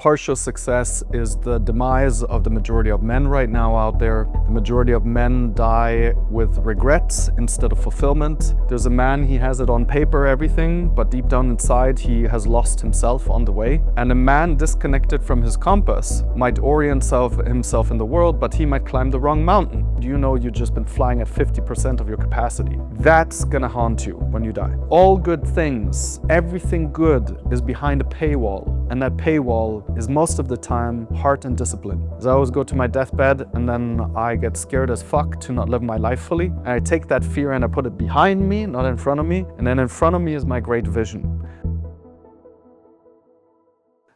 partial success is the demise of the majority of men right now out there. The majority of men die with regrets instead of fulfillment. There's a man, he has it on paper, everything, but deep down inside, he has lost himself on the way. And a man disconnected from his compass might orient himself in the world, but he might climb the wrong mountain. You know you've just been flying at 50% of your capacity. That's gonna haunt you when you die. All good things, everything good is behind a paywall. And that paywall is most of the time heart and discipline. As I always go to my deathbed and then I get scared as fuck to not live my life fully. And I take that fear and I put it behind me, not in front of me. And then in front of me is my great vision.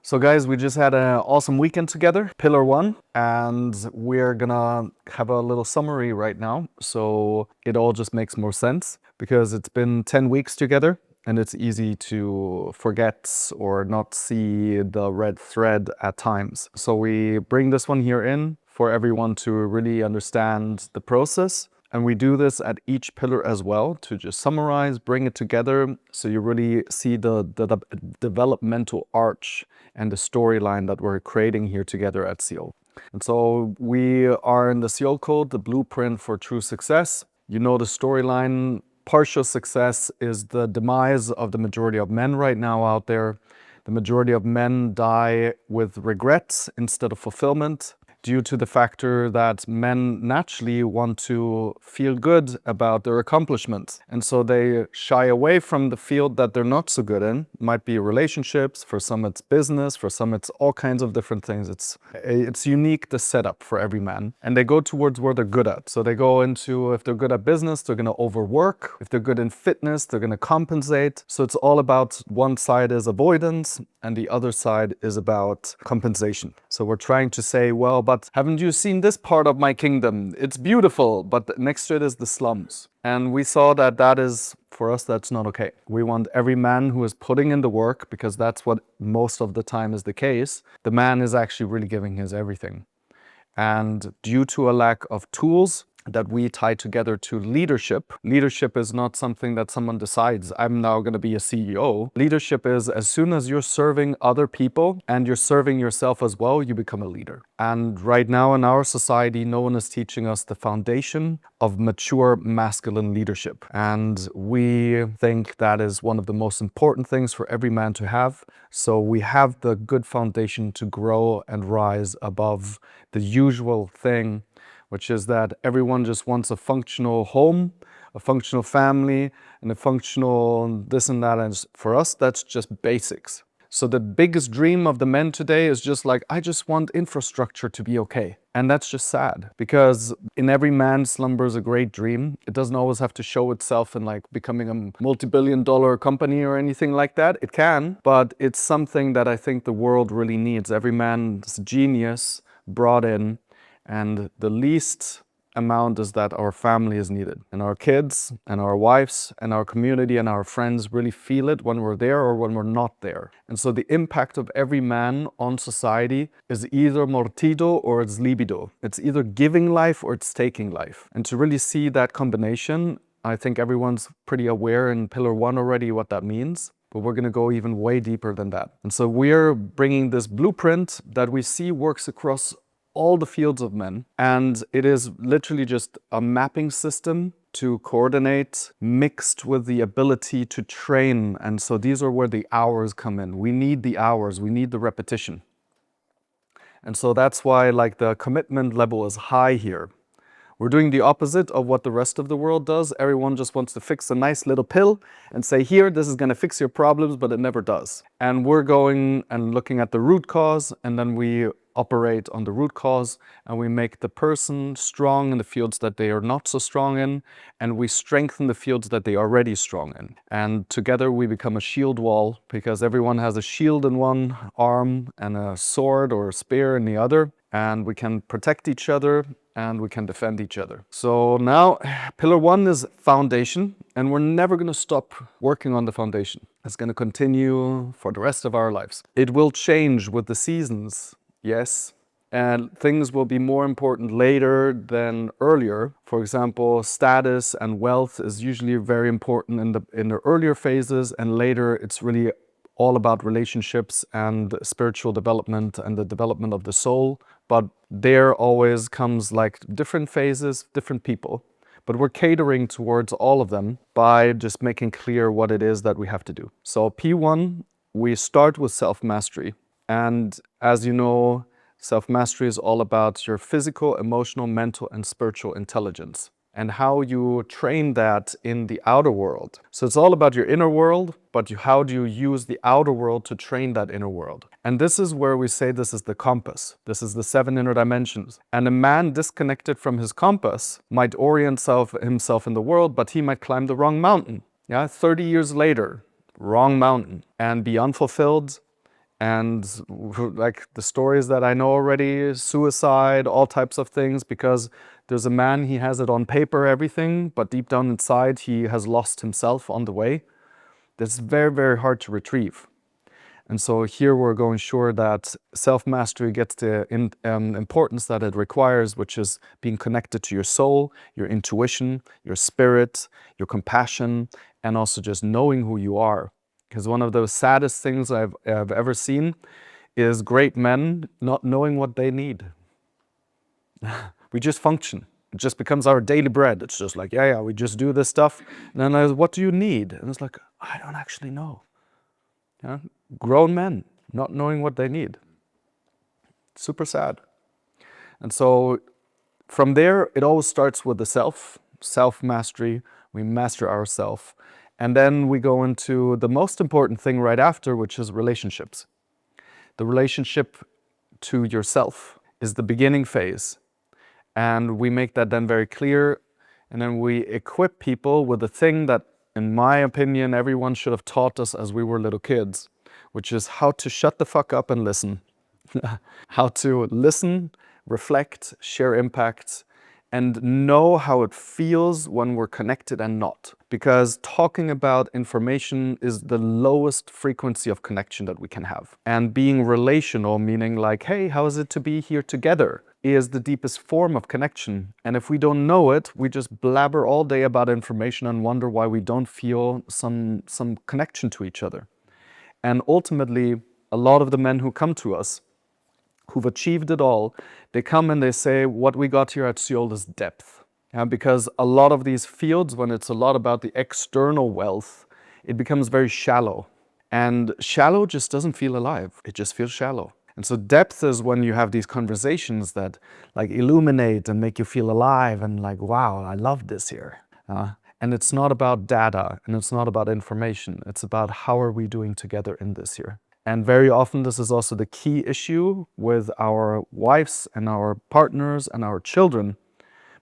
So guys, we just had an awesome weekend together, Pillar 1, and we're gonna have a little summary right now. So it all just makes more sense because it's been 10 weeks together. And it's easy to forget or not see the red thread at times. So we bring this one here in for everyone to really understand the process. And we do this at each pillar as well to just summarize, bring it together so you really see the developmental arch and the storyline that we're creating here together at Seol. And so we are in the Seol code, the blueprint for true success. You know the storyline. Partial success is the demise of the majority of men right now out there. The majority of men die with regrets instead of fulfillment due to the factor that men naturally want to feel good about their accomplishments. And so they shy away from the field that they're not so good in. It might be relationships, for some it's business, for some it's all kinds of different things. It's unique, the setup for every man. And they go towards where they're good at. So they go into, if they're good at business, they're gonna overwork. If they're good in fitness, they're gonna compensate. So it's all about, one side is avoidance and the other side is about compensation. So we're trying to say, well, but haven't you seen this part of my kingdom? It's beautiful, but next to it is the slums. And we saw that is, for us, that's not okay. We want every man who is putting in the work, because that's what most of the time is the case. The man is actually really giving his everything. And due to a lack of tools that we tie together to leadership. Leadership is not something that someone decides, I'm now going to be a CEO. Leadership is as soon as you're serving other people and you're serving yourself as well, you become a leader. And right now in our society, no one is teaching us the foundation of mature masculine leadership. And we think that is one of the most important things for every man to have. So we have the good foundation to grow and rise above the usual thing, which is that everyone just wants a functional home, a functional family, and a functional this and that. And for us, that's just basics. So the biggest dream of the men today is just like, I just want infrastructure to be okay. And that's just sad, because in every man slumbers a great dream. It doesn't always have to show itself in like becoming a multi-billion-dollar company or anything like that. It can, but it's something that I think the world really needs. Every man's genius brought in. And the least amount is that our family is needed. And our kids and our wives and our community and our friends really feel it when we're there or when we're not there. And so the impact of every man on society is either mortido or it's libido. It's either giving life or it's taking life. And to really see that combination, I think everyone's pretty aware in Pillar 1 already what that means. But we're going to go even way deeper than that. And so we're bringing this blueprint that we see works across all the fields of men, and it is literally just a mapping system to coordinate mixed with the ability to train. And so these are where the hours come in. We need the hours, we need the repetition. And so that's why like the commitment level is high here. We're doing the opposite of what the rest of the world does. Everyone just wants to fix a nice little pill and say, here, this is going to fix your problems, but it never does. And we're going and looking at the root cause, and then we operate on the root cause, and we make the person strong in the fields that they are not so strong in, and we strengthen the fields that they are already strong in. And together we become a shield wall, because everyone has a shield in one arm and a sword or a spear in the other, and we can protect each other and we can defend each other. So now, Pillar 1 is foundation, and we're never going to stop working on the foundation. It's going to continue for the rest of our lives. It will change with the seasons. Yes, and things will be more important later than earlier. For example, status and wealth is usually very important in the earlier phases, and later it's really all about relationships and spiritual development and the development of the soul. But there always comes like different phases, different people. But we're catering towards all of them by just making clear what it is that we have to do. So P1, we start with self-mastery. And as you know, self-mastery is all about your physical, emotional, mental, and spiritual intelligence and how you train that in the outer world. So it's all about your inner world, but how do you use the outer world to train that inner world? And this is where we say this is the compass. This is the 7 inner dimensions. And a man disconnected from his compass might orient himself in the world, but he might climb the wrong mountain. Yeah, 30 years later, wrong mountain, and be unfulfilled. And like the stories that I know already, suicide, all types of things, because there's a man, he has it on paper, everything, but deep down inside, he has lost himself on the way. That's very, very hard to retrieve. And so here we're going sure that self-mastery gets the importance that it requires, which is being connected to your soul, your intuition, your spirit, your compassion, and also just knowing who you are. Because one of the saddest things I've ever seen is great men not knowing what they need. We just function. It just becomes our daily bread. It's just like, yeah, we just do this stuff. And then what do you need? And it's like, I don't actually know. Yeah? Grown men not knowing what they need. Super sad. And so from there, it always starts with the self-mastery. We master ourselves. And then we go into the most important thing right after, which is relationships. The relationship to yourself is the beginning phase. And we make that then very clear. And then we equip people with the thing that, in my opinion, everyone should have taught us as we were little kids, which is how to shut the fuck up and listen. How to listen, reflect, share impact, and know how it feels when we're connected and not. Because talking about information is the lowest frequency of connection that we can have. And being relational, meaning like, hey, how is it to be here together, is the deepest form of connection. And if we don't know it, we just blabber all day about information and wonder why we don't feel some connection to each other. And ultimately, a lot of the men who come to us, who've achieved it all, they come and they say, what we got here at Seol is depth. Yeah, because a lot of these fields, when it's a lot about the external wealth, it becomes very shallow. And shallow just doesn't feel alive. It just feels shallow. And so depth is when you have these conversations that like illuminate and make you feel alive and like, wow, I love this here. And it's not about data and it's not about information. It's about how are we doing together in this here. And very often this is also the key issue with our wives and our partners and our children,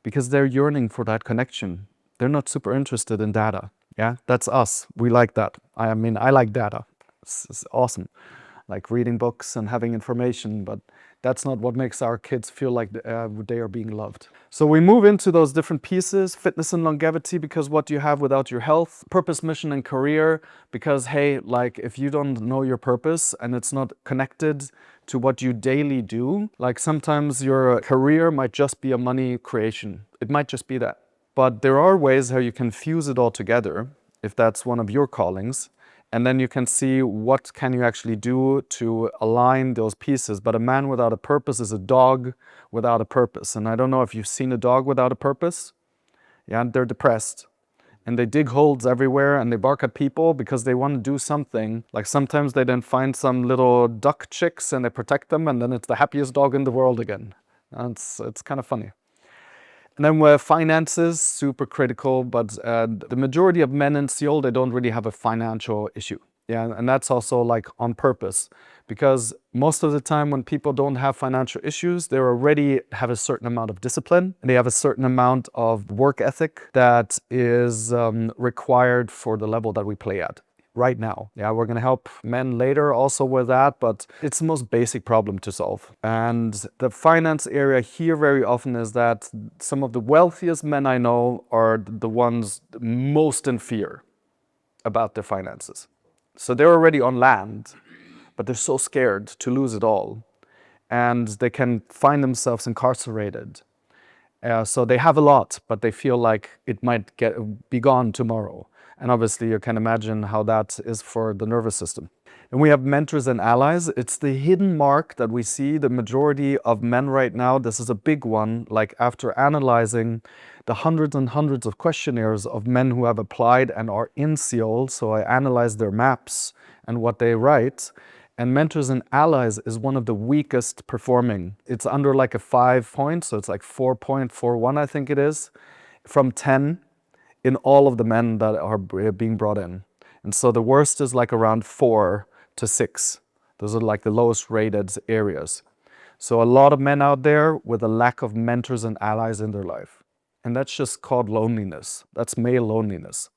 because they're yearning for that connection. They're not super interested in data. Yeah, that's us. We like that. I mean, I like data. It's awesome. Like reading books and having information, but that's not what makes our kids feel like they are being loved. So we move into those different pieces, fitness and longevity, because what do you have without your health? Purpose, mission, and career, because hey, like if you don't know your purpose and it's not connected to what you daily do, like sometimes your career might just be a money creation. It might just be that. But there are ways how you can fuse it all together, if that's one of your callings. And then you can see what can you actually do to align those pieces. But a man without a purpose is a dog without a purpose. And I don't know if you've seen a dog without a purpose. Yeah, they're depressed. And they dig holes everywhere and they bark at people because they want to do something. Like sometimes they then find some little duck chicks and they protect them and then it's the happiest dog in the world again. And it's kind of funny. And then with finances, super critical, but the majority of men in Seol, they don't really have a financial issue. Yeah, and that's also like on purpose, because most of the time when people don't have financial issues, they already have a certain amount of discipline, and they have a certain amount of work ethic that is required for the level that we play at right now. Yeah, we're going to help men later also with that, but it's the most basic problem to solve. And the finance area here very often is that some of the wealthiest men I know are the ones most in fear about their finances. So they're already on land, but they're so scared to lose it all. And they can find themselves incarcerated. So they have a lot, but they feel like it might be gone tomorrow. And obviously you can imagine how that is for the nervous system. And we have mentors and allies. It's the hidden mark that we see the majority of men right now. This is a big one. Like after analyzing the hundreds and hundreds of questionnaires of men who have applied and are in Seol, so I analyzed their maps and what they write. And mentors and allies is one of the weakest performing. It's under like a 5 point, so it's like 4.41, I think it is, from 10 in all of the men that are being brought in. And so the worst is like around 4 to 6. Those are like the lowest rated areas. So a lot of men out there with a lack of mentors and allies in their life. And that's just called loneliness. That's male loneliness.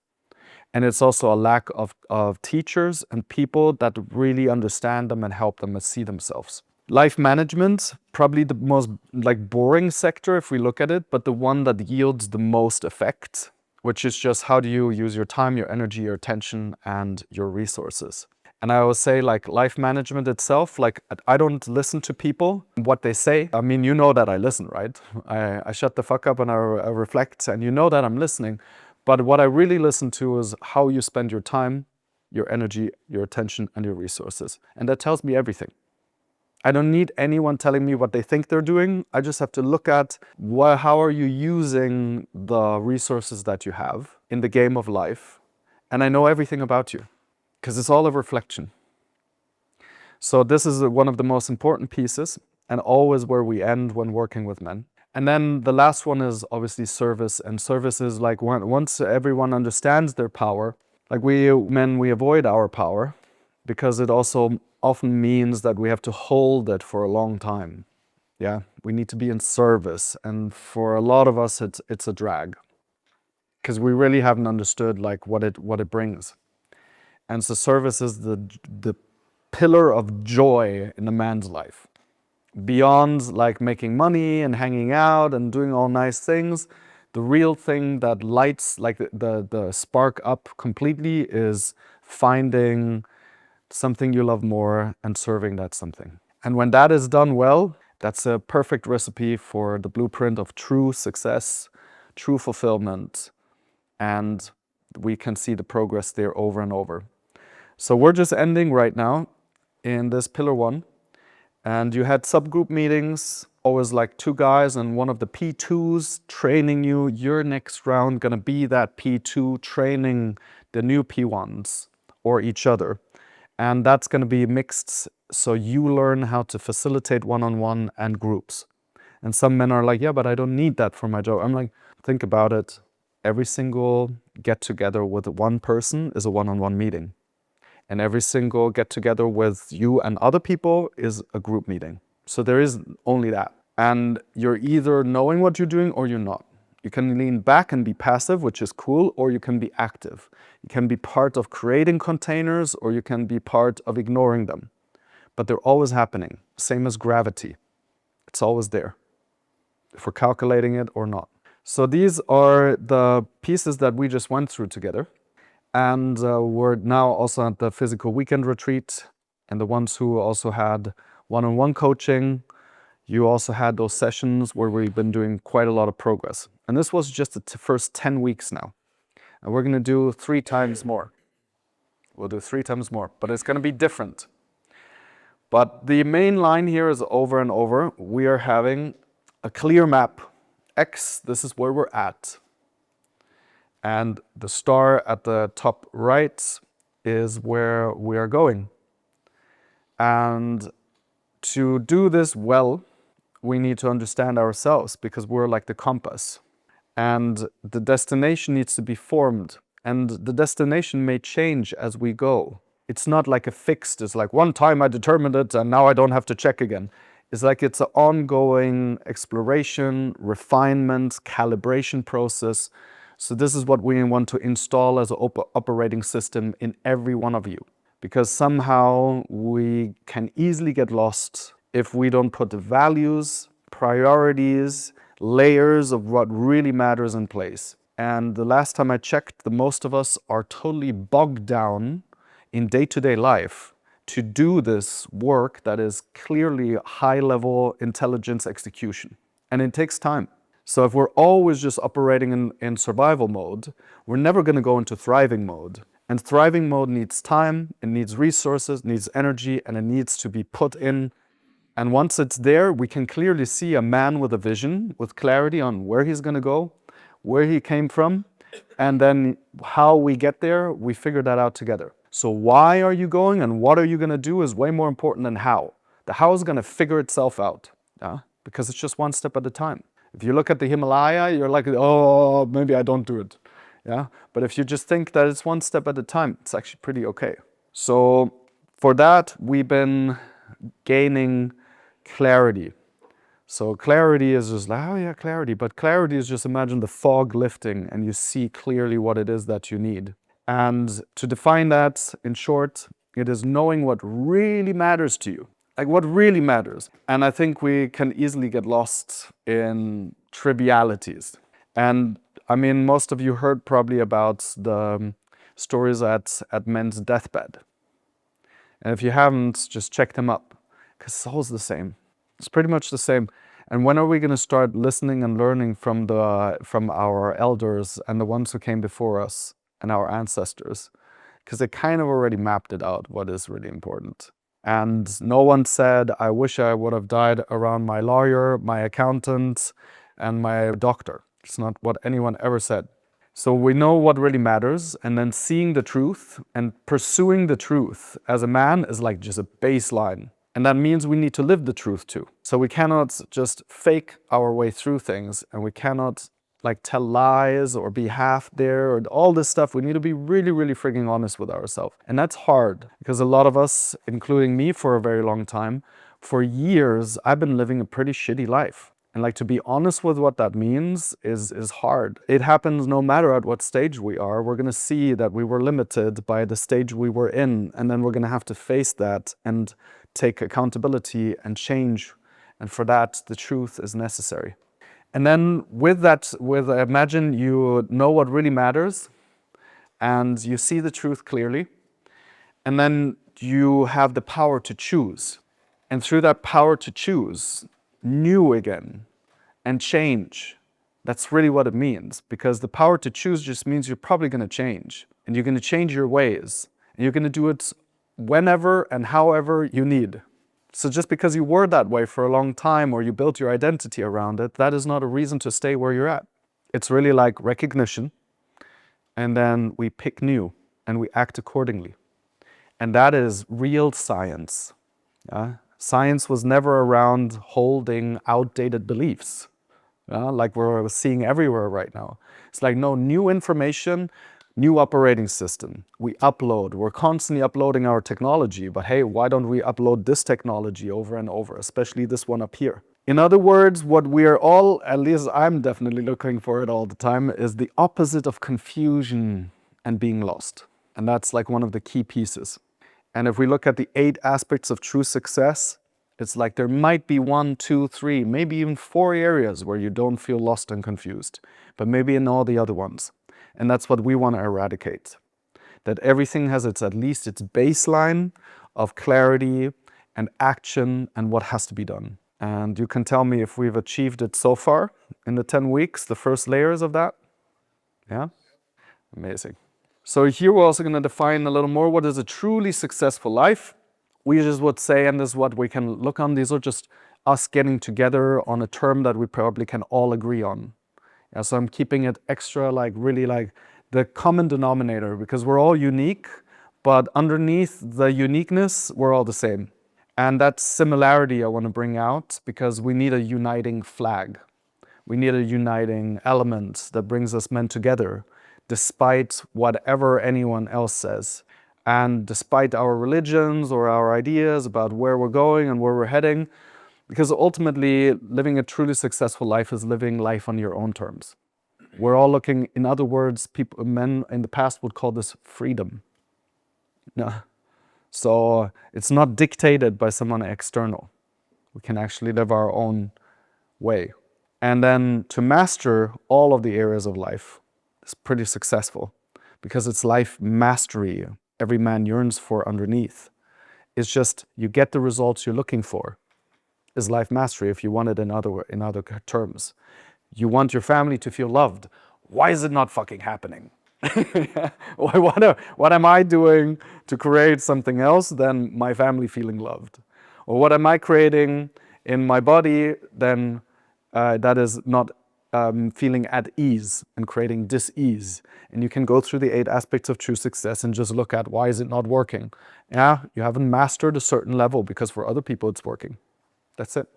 And it's also a lack of teachers and people that really understand them and help them and see themselves. Life management, probably the most like boring sector if we look at it, but the one that yields the most effect, which is just how do you use your time, your energy, your attention, and your resources. And I always say like life management itself, like I don't listen to people, what they say. I mean, you know that I listen, right? I shut the fuck up and I reflect, and you know that I'm listening. But what I really listen to is how you spend your time, your energy, your attention, and your resources. And that tells me everything. I don't need anyone telling me what they think they're doing. I just have to look at how are you using the resources that you have in the game of life. And I know everything about you because it's all a reflection. So this is one of the most important pieces and always where we end when working with men. And then the last one is obviously service. And service is like once everyone understands their power, like we avoid our power because it also often means that we have to hold it for a long time. Yeah, we need to be in service. And for a lot of us, it's a drag because we really haven't understood like what it brings. And so service is the pillar of joy in a man's life. Beyond like making money and hanging out and doing all nice things, the real thing that lights like the spark up completely is finding something you love more and serving that something. And when that is done well, that's a perfect recipe for the blueprint of true success, true fulfillment, and we can see the progress there over and over. So we're just ending right now in this pillar 1. And you had subgroup meetings, always like 2 guys and one of the P2s training you. Your next round gonna be that P2 training the new P1s or each other. And that's gonna be mixed, so you learn how to facilitate one-on-one and groups. And some men are like, yeah, but I don't need that for my job. I'm like, think about it. Every single get-together with one person is a one-on-one meeting. And every single get-together with you and other people is a group meeting. So there is only that. And you're either knowing what you're doing or you're not. You can lean back and be passive, which is cool, or you can be active. You can be part of creating containers, or you can be part of ignoring them. But they're always happening, same as gravity. It's always there, if we're calculating it or not. So these are the pieces that we just went through together. And we're now also at the physical weekend retreat. And the ones who also had one-on-one coaching, you also had those sessions where we've been doing quite a lot of progress. And this was just the first 10 weeks now. And we're gonna do 3 times more. We'll do 3 times more, but it's gonna be different. But the main line here is over and over. We are having a clear map. X, this is where we're at. And the star at the top right is where we are going. And to do this well, we need to understand ourselves because we're like the compass. And the destination needs to be formed. And the destination may change as we go. It's not like a fixed, it's like one time I determined it and now I don't have to check again. It's like it's an ongoing exploration, refinement, calibration process. So this is what we want to install as an operating system in every one of you. Because somehow we can easily get lost if we don't put the values, priorities, layers of what really matters in place. And the last time I checked, the most of us are totally bogged down in day-to-day life to do this work that is clearly high-level intelligence execution. And it takes time. So if we're always just operating in survival mode, we're never going to go into thriving mode. And thriving mode needs time, it needs resources, needs energy, and it needs to be put in. And once it's there, we can clearly see a man with a vision, with clarity on where he's going to go, where he came from, and then how we get there, we figure that out together. So why are you going and what are you going to do is way more important than how. The how is going to figure itself out, yeah? Because it's just one step at a time. If you look at the Himalaya, you're like, oh, maybe I don't do it. Yeah? But if you just think that it's one step at a time, it's actually pretty okay. So for that, we've been gaining clarity. So clarity is just like, oh yeah, clarity. But clarity is just imagine the fog lifting and you see clearly what it is that you need. And to define that in short, it is knowing what really matters to you. Like what really matters. And I think we can easily get lost in trivialities. And I mean, most of you heard probably about the stories at men's deathbed. And if you haven't, just check them up, because it's always the same. It's pretty much the same. And when are we going to start listening and learning from our elders and the ones who came before us and our ancestors? Because they kind of already mapped it out, what is really important. And no one said, I wish I would have died around my lawyer, my accountant, and my doctor. It's not what anyone ever said. So we know what really matters, and then seeing the truth and pursuing the truth as a man is like just a baseline. And that means we need to live the truth too. So we cannot just fake our way through things, and we cannot like tell lies or be half there or all this stuff. We need to be really, really freaking honest with ourselves. And that's hard because a lot of us, including me for a very long time, for years, I've been living a pretty shitty life. And like to be honest with what that means is hard. It happens no matter at what stage we are. We're going to see that we were limited by the stage we were in. And then we're going to have to face that and take accountability and change. And for that, the truth is necessary. And then with that, imagine you know what really matters and you see the truth clearly. And then you have the power to choose. And through that power to choose, new again and change. That's really what it means, because the power to choose just means you're probably going to change, and you're going to change your ways, and you're going to do it whenever and however you need. So just because you were that way for a long time or you built your identity around it, that is not a reason to stay where you're at. It's really like recognition, and then we pick new and we act accordingly. And that is real science. Yeah? Science was never around holding outdated beliefs, like we're seeing everywhere right now. It's like, no, new information, new operating system. We upload, we're constantly uploading our technology, but hey, why don't we upload this technology over and over, especially this one up here? In other words, what we are all, at least I'm definitely looking for it all the time, is the opposite of confusion and being lost. And that's like one of the key pieces. And if we look at the 8 aspects of true success, it's like there might be 1, 2, 3, maybe even 4 areas where you don't feel lost and confused, but maybe in all the other ones. And that's what we want to eradicate. That everything has at least its baseline of clarity and action and what has to be done. And you can tell me if we've achieved it so far in the 10 weeks, the first layers of that. Yeah? Amazing. So here we're also going to define a little more what is a truly successful life. We just would say, and this is what we can look on, these are just us getting together on a term that we probably can all agree on. Yeah, so I'm keeping it extra like really like the common denominator, because we're all unique, but underneath the uniqueness, we're all the same. And that similarity I want to bring out because we need a uniting flag. We need a uniting element that brings us men together, despite whatever anyone else says. And despite our religions or our ideas about where we're going and where we're heading, because ultimately living a truly successful life is living life on your own terms. We're all looking, in other words, men in the past would call this freedom. No. So it's not dictated by someone external. We can actually live our own way. And then to master all of the areas of life is pretty successful, because it's life mastery every man yearns for underneath. It's just you get the results you're looking for is life mastery if you want it in other terms. You want your family to feel loved. Why is it not fucking happening? What am I doing to create something else than my family feeling loved? Or what am I creating in my body then that is not feeling at ease and creating dis-ease? And you can go through the 8 aspects of true success and just look at why is it not working? Yeah, you haven't mastered a certain level because for other people it's working. That's it.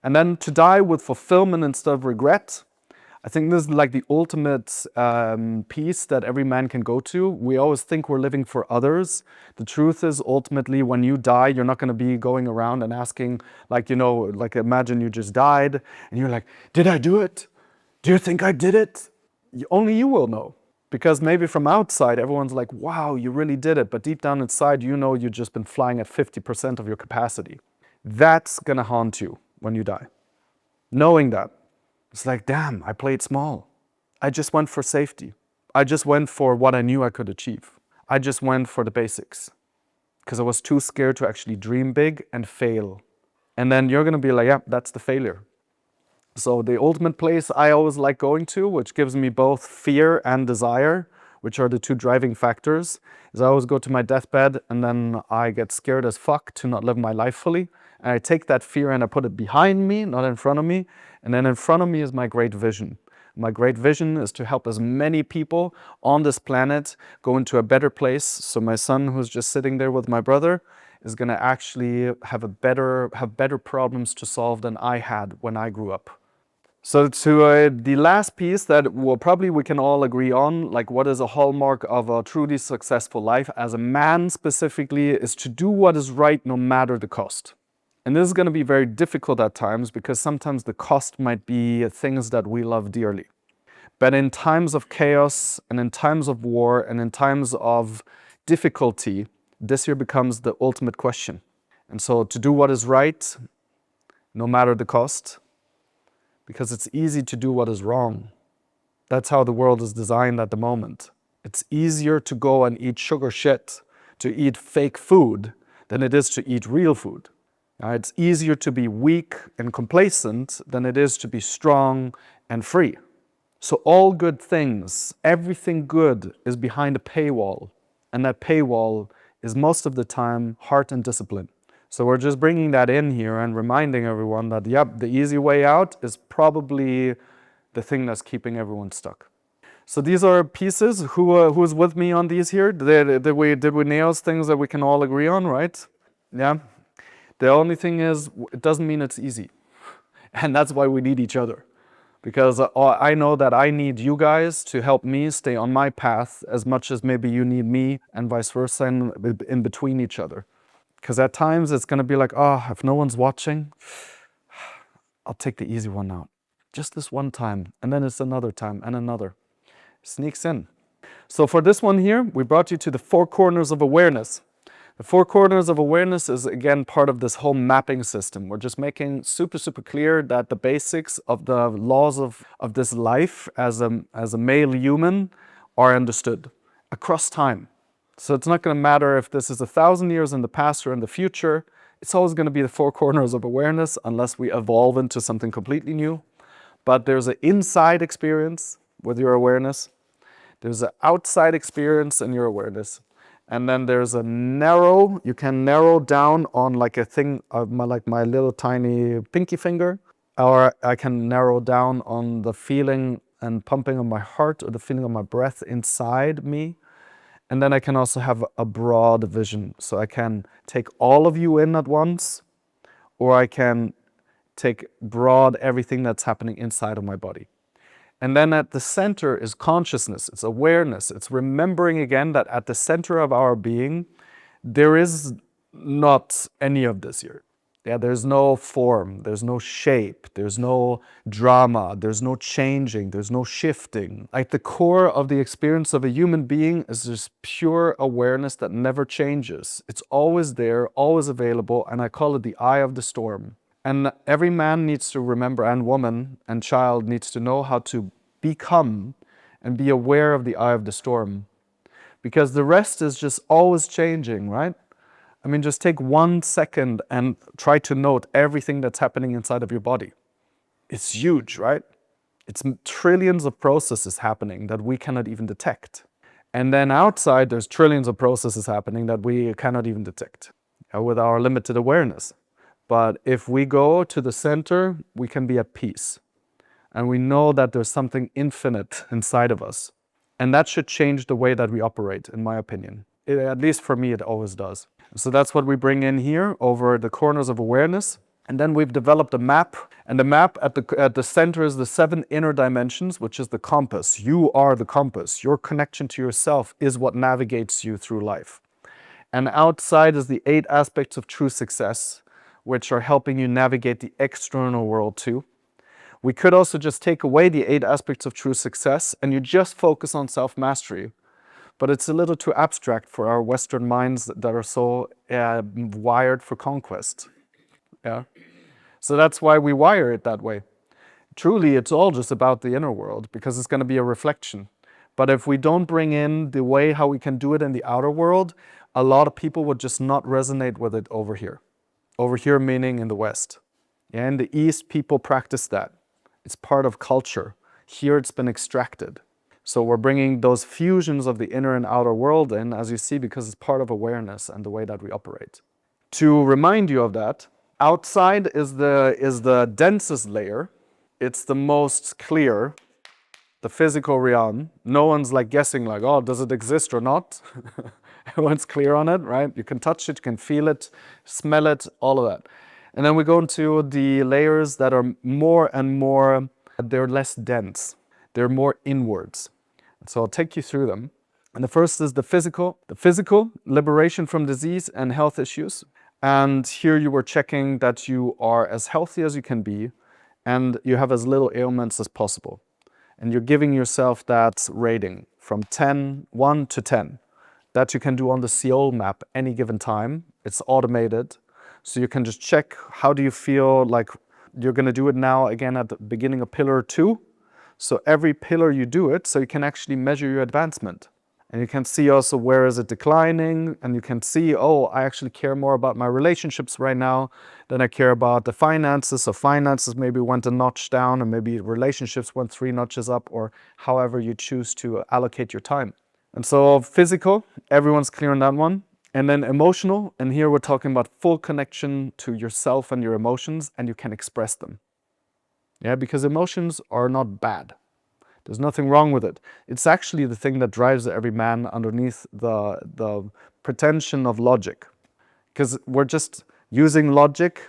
And then to die with fulfillment instead of regret. I think this is like the ultimate piece that every man can go to. We always think we're living for others. The truth is, ultimately, when you die, you're not going to be going around and asking, like, like imagine you just died and you're like, did I do it? Do you think I did it? Only you will know. Because maybe from outside, everyone's like, wow, you really did it. But deep down inside, you know you've just been flying at 50% of your capacity. That's going to haunt you when you die. Knowing that. It's like, damn, I played small. I just went for safety. I just went for what I knew I could achieve. I just went for the basics because I was too scared to actually dream big and fail. And then you're going to be like, yeah, that's the failure. So the ultimate place I always like going to, which gives me both fear and desire, which are the 2 driving factors, is I always go to my deathbed and then I get scared as fuck to not live my life fully. And I take that fear and I put it behind me, not in front of me. And then in front of me is my great vision. My great vision is to help as many people on this planet go into a better place. So my son, who's just sitting there with my brother, is going to actually have better problems to solve than I had when I grew up. So to the last piece that we can all agree on, like what is a hallmark of a truly successful life as a man specifically, is to do what is right no matter the cost. And this is going to be very difficult at times because sometimes the cost might be things that we love dearly. But in times of chaos and in times of war and in times of difficulty, this here becomes the ultimate question. And so to do what is right, no matter the cost, because it's easy to do what is wrong. That's how the world is designed at the moment. It's easier to go and eat sugar shit, to eat fake food, than it is to eat real food. It's easier to be weak and complacent than it is to be strong and free. So all good things, everything good is behind a paywall. And that paywall is most of the time heart and discipline. So we're just bringing that in here and reminding everyone that, yep, the easy way out is probably the thing that's keeping everyone stuck. So these are pieces. Who's with me on these here? Did we nail things that we can all agree on, right? Yeah. The only thing is, it doesn't mean it's easy. And that's why we need each other. Because I know that I need you guys to help me stay on my path as much as maybe you need me and vice versa in between each other. Because at times it's going to be like, oh, if no one's watching, I'll take the easy one out. Just this one time. And then it's another time and another. Sneaks in. So for this one here, we brought you to the 4 corners of awareness. The 4 corners of awareness is, again, part of this whole mapping system. We're just making super, super clear that the basics of the laws of this life as a male human are understood across time. So it's not going to matter if this is 1,000 years in the past or in the future. It's always going to be the 4 corners of awareness unless we evolve into something completely new. But there's an inside experience with your awareness. There's an outside experience in your awareness. And then there's you can narrow down on like a thing, like my little tiny pinky finger. Or I can narrow down on the feeling and pumping of my heart or the feeling of my breath inside me. And then I can also have a broad vision. So I can take all of you in at once, or I can take broad everything that's happening inside of my body. And then at the center is consciousness, it's awareness, it's remembering again that at the center of our being, there is not any of this here. Yeah, there's no form, there's no shape, there's no drama, there's no changing, there's no shifting. Like the core of the experience of a human being is this pure awareness that never changes. It's always there, always available, and I call it the eye of the storm. And every man needs to remember, and woman and child needs to know how to become and be aware of the eye of the storm. Because the rest is just always changing, right? I mean, just take 1 second and try to note everything that's happening inside of your body. It's huge, right? It's trillions of processes happening that we cannot even detect. And then outside, there's trillions of processes happening that we cannot even detect with our limited awareness. But if we go to the center, we can be at peace. And we know that there's something infinite inside of us. And that should change the way that we operate, in my opinion. At least for me, it always does. So that's what we bring in here over the corners of awareness. And then we've developed a map. And the map at the center is the 7 inner dimensions, which is the compass. You are the compass. Your connection to yourself is what navigates you through life. And outside is the 8 aspects of true success, which are helping you navigate the external world too. We could also just take away the 8 aspects of true success and you just focus on self-mastery. But it's a little too abstract for our Western minds that are so wired for conquest. Yeah. So that's why we wire it that way. Truly, it's all just about the inner world because it's going to be a reflection. But if we don't bring in the way how we can do it in the outer world, a lot of people would just not resonate with it over here. Over here meaning in the West. Yeah, in the East, people practice that. It's part of culture. Here it's been extracted. So we're bringing those fusions of the inner and outer world in, as you see, because it's part of awareness and the way that we operate. To remind you of that, outside is the densest layer. It's the most clear, the physical realm. No one's like guessing like, oh, does it exist or not? Everyone's clear on it, right? You can touch it, you can feel it, smell it, all of that. And then we go into the layers that are more and more, they're less dense. They're more inwards. So I'll take you through them. And the first is the physical. The physical, liberation from disease and health issues. And here you were checking that you are as healthy as you can be and you have as little ailments as possible. And you're giving yourself that rating from 1 to 10. That you can do on the Seol map any given time. It's automated. So you can just check how do you feel like you're going to do it now again at the beginning of pillar 2. So every pillar you do it so you can actually measure your advancement. And you can see also where is it declining and you can see, oh, I actually care more about my relationships right now than I care about the finances. So finances maybe went a notch down and maybe relationships went 3 notches up or however you choose to allocate your time. And so physical, everyone's clear on that one. And then emotional, and here we're talking about full connection to yourself and your emotions, and you can express them. Yeah, because emotions are not bad. There's nothing wrong with it. It's actually the thing that drives every man underneath the pretension of logic. Because we're just using logic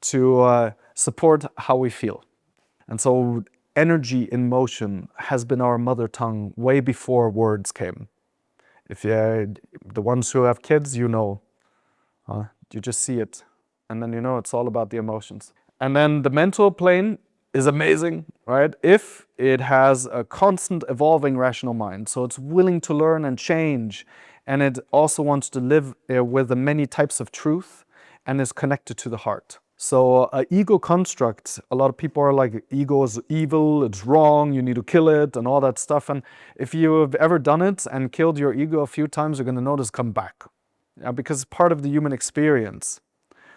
to support how we feel. And so energy in motion has been our mother tongue way before words came. If you're the ones who have kids, you know, you just see it. And then you know it's all about the emotions. And then the mental plane is amazing, right? If it has a constant evolving rational mind. So it's willing to learn and change. And it also wants to live with the many types of truth and is connected to the heart. So ego construct, a lot of people are like, ego is evil, it's wrong, you need to kill it and all that stuff. And if you've ever done it and killed your ego a few times, you're going to notice come back. Because it's part of the human experience.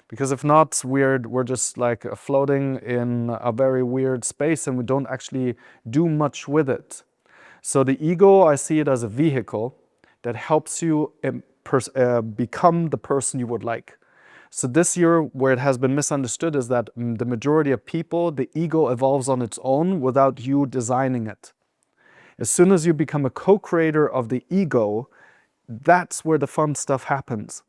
Because if not, we're just like floating in a very weird space and we don't actually do much with it. So the ego, I see it as a vehicle that helps you become the person you would like. So this year, where it has been misunderstood is that the majority of people, the ego evolves on its own without you designing it. As soon as you become a co-creator of the ego, that's where the fun stuff happens.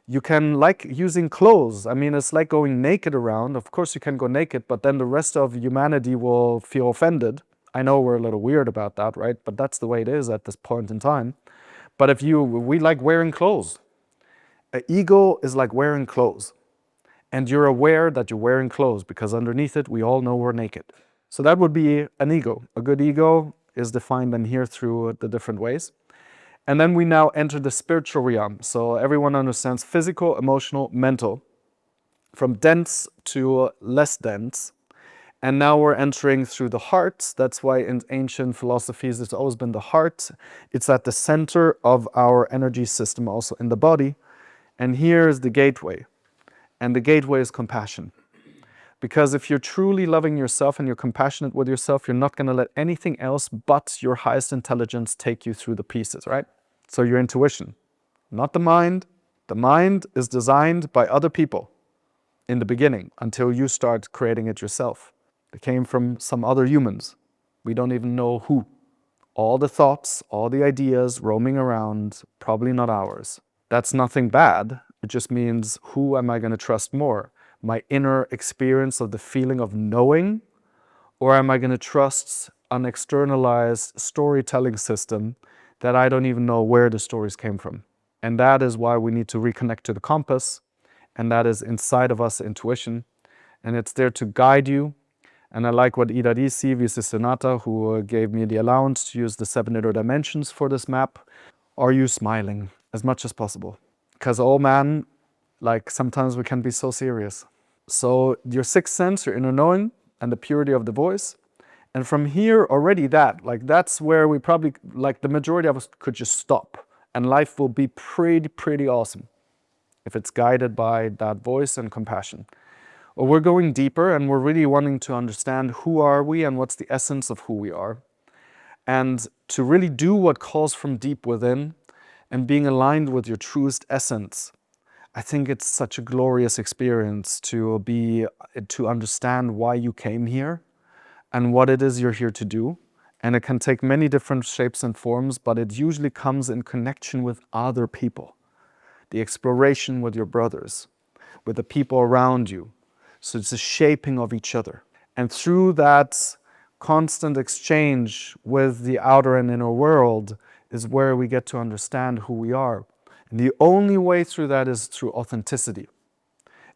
You can, like using clothes. I mean, it's like going naked around. Of course you can go naked, but then the rest of humanity will feel offended. I know we're a little weird about that, right? But that's the way it is at this point in time. But we like wearing clothes. An ego is like wearing clothes. And you're aware that you're wearing clothes because underneath it, we all know we're naked. So that would be an ego. A good ego is defined in here through the different ways. And then we now enter the spiritual realm. So everyone understands physical, emotional, mental, from dense to less dense. And now we're entering through the heart. That's why in ancient philosophies, it's always been the heart. It's at the center of our energy system, also in the body. And here is the gateway. And the gateway is compassion. Because if you're truly loving yourself and you're compassionate with yourself, you're not going to let anything else but your highest intelligence take you through the pieces, right? So your intuition, not the mind. The mind is designed by other people in the beginning until you start creating it yourself. It came from some other humans. We don't even know who. All the thoughts, all the ideas roaming around, probably not ours. That's nothing bad. It just means, who am I going to trust more? My inner experience of the feeling of knowing, or am I going to trust an externalized storytelling system that I don't even know where the stories came from? And that is why we need to reconnect to the compass, and that is inside of us, intuition, and it's there to guide you. And I like what Irarisi Vicissenata, who gave me the allowance to use the 7 inner dimensions for this map. Are you smiling as much as possible? Because, oh man, like sometimes we can be so serious. So your sixth sense, your inner knowing, and the purity of the voice. And from here, already that's where we probably, like the majority of us could just stop. And life will be pretty awesome if it's guided by that voice and compassion. Or we're going deeper and we're really wanting to understand who are we and what's the essence of who we are. And to really do what calls from deep within and being aligned with your truest essence. I think it's such a glorious experience to understand why you came here and what it is you're here to do. And it can take many different shapes and forms, but it usually comes in connection with other people. The exploration with your brothers, with the people around you. So it's a shaping of each other. And through that constant exchange with the outer and inner world is where we get to understand who we are. And the only way through that is through authenticity.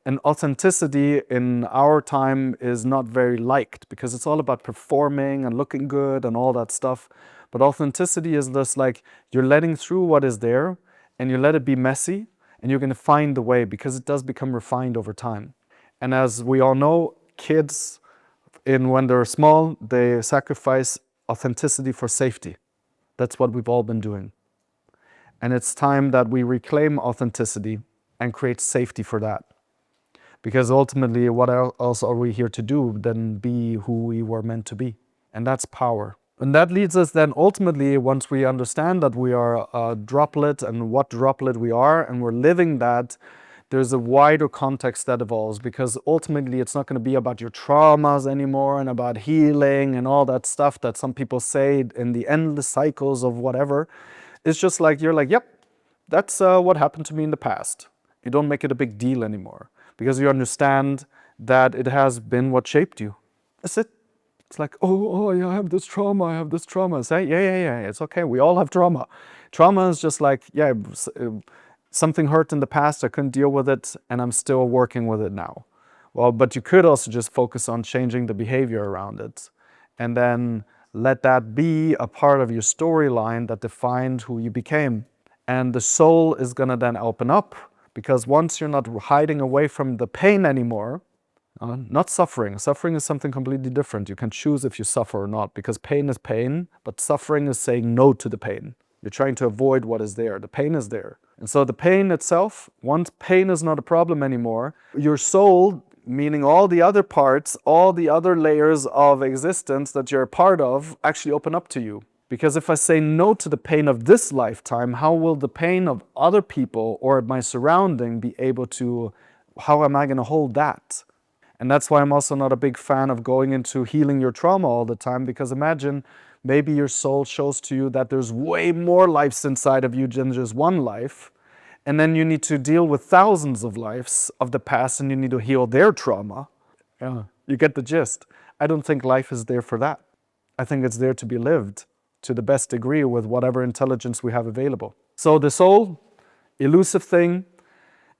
And authenticity in our time is not very liked because it's all about performing and looking good and all that stuff. But authenticity is just like you're letting through what is there and you let it be messy and you're going to find the way because it does become refined over time. And as we all know, kids, when they're small, they sacrifice authenticity for safety. That's what we've all been doing. And it's time that we reclaim authenticity and create safety for that. Because ultimately, what else are we here to do than be who we were meant to be? And that's power. And that leads us then ultimately, once we understand that we are a droplet and what droplet we are, and we're living that, there's a wider context that evolves, because ultimately it's not going to be about your traumas anymore and about healing and all that stuff that some people say in the endless cycles of whatever. It's just like, you're like, yep, that's what happened to me in the past. You don't make it a big deal anymore because you understand that it has been what shaped you. That's it. It's like, oh yeah, I have this trauma. Say, yeah, it's okay. We all have trauma. Trauma is just like, yeah, something hurt in the past, I couldn't deal with it, and I'm still working with it now. Well, but you could also just focus on changing the behavior around it, and then let that be a part of your storyline that defined who you became. And the soul is gonna then open up, because once you're not hiding away from the pain anymore, not suffering. Suffering is something completely different. You can choose if you suffer or not, because pain is pain, but suffering is saying no to the pain. You're trying to avoid what is there. The pain is there. And so the pain itself, once pain is not a problem anymore, your soul, meaning all the other parts, all the other layers of existence that you're a part of, actually open up to you. Because if I say no to the pain of this lifetime, how will the pain of other people or my surrounding be able to, how am I going to hold that? And that's why I'm also not a big fan of going into healing your trauma all the time, because imagine maybe your soul shows to you that there's way more lives inside of you than just one life. And then you need to deal with thousands of lives of the past and you need to heal their trauma. Yeah, you get the gist. I don't think life is there for that. I think it's there to be lived to the best degree with whatever intelligence we have available. So the soul, elusive thing,